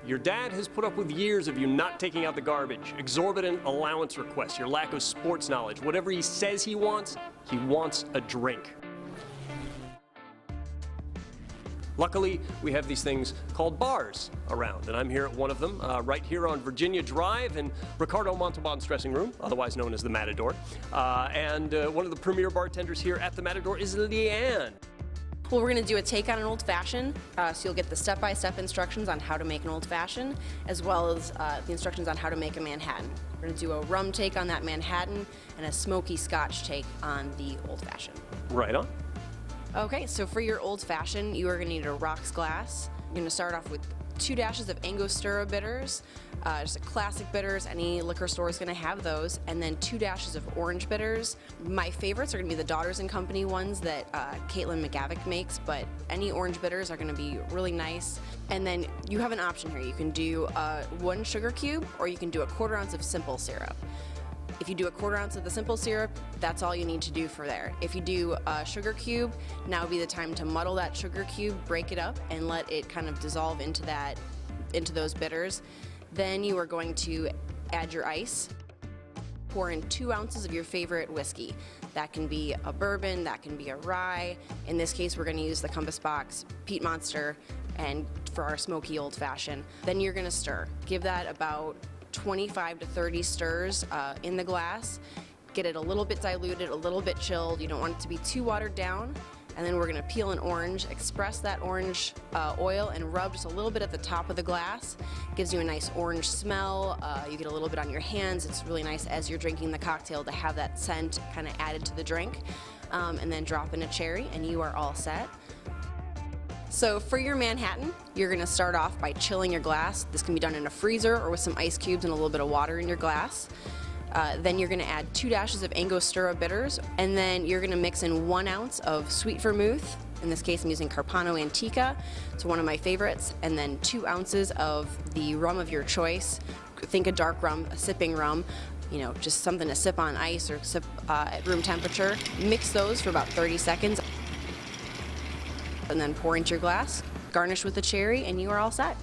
Your dad has put up with years of you not taking out the garbage, exorbitant allowance requests, your lack of sports knowledge. Whatever he says he wants a drink. Luckily, we have these things called bars around, and I'm here at one of them, right here on Virginia Drive in Ricardo Montalban's dressing room, otherwise known as the Matador. And one of the premier bartenders here at the Matador is Leanne. Well, we're going to do a take on an old-fashioned, so you'll get the step-by-step instructions on how to make an old-fashioned, as well as the instructions on how to make a Manhattan. We're going to do a rum take on that Manhattan and a smoky Scotch take on the old-fashioned. Right on. Okay, so for your old-fashioned, you are going to need a rocks glass. You're going to start off with 2 dashes of Angostura bitters, just a classic bitters. Any liquor store is going to have those, and then 2 dashes of orange bitters. My favorites are going to be the Daughters and Company ones that Caitlin McGavick makes, but any orange bitters are going to be really nice. And then you have an option here. You can do 1 sugar cube, or you can do a 1/4 ounce of simple syrup. If you do a 1/4 ounce of the simple syrup, that's all you need to do for there. If you do a sugar cube, now would be the time to muddle that sugar cube, break it up, and let it kind of dissolve into those bitters. Then you are going to add your ice. Pour in 2 ounces of your favorite whiskey. That can be a bourbon, that can be a rye. In this case, we're going to use the Compass Box Peat Monster and for our smoky old fashioned. Then you're going to stir. Give that about 25 to 30 stirs in the glass. Get it a little bit diluted, a little bit chilled. You don't want it to be too watered down. And then we're going to peel an orange, express that orange oil, and rub just a little bit at the top of the glass. Gives you a nice orange smell. You get a little bit on your hands. It's really nice as you're drinking the cocktail to have that scent kind of added to the drink. And then drop in a cherry, and you are all set. So for your Manhattan, you're going to start off by chilling your glass. This can be done in a freezer or with some ice cubes and a little bit of water in your glass. Then you're going to add 2 dashes of Angostura bitters, and then you're going to mix in 1 ounce of sweet vermouth. In this case, I'm using Carpano Antica. It's one of my favorites. And then 2 ounces of the rum of your choice. Think a dark rum, a sipping rum. You know, just something to sip on ice or sip at room temperature. Mix those for about 30 seconds. And then pour into your glass, garnish with a cherry, and you are all set.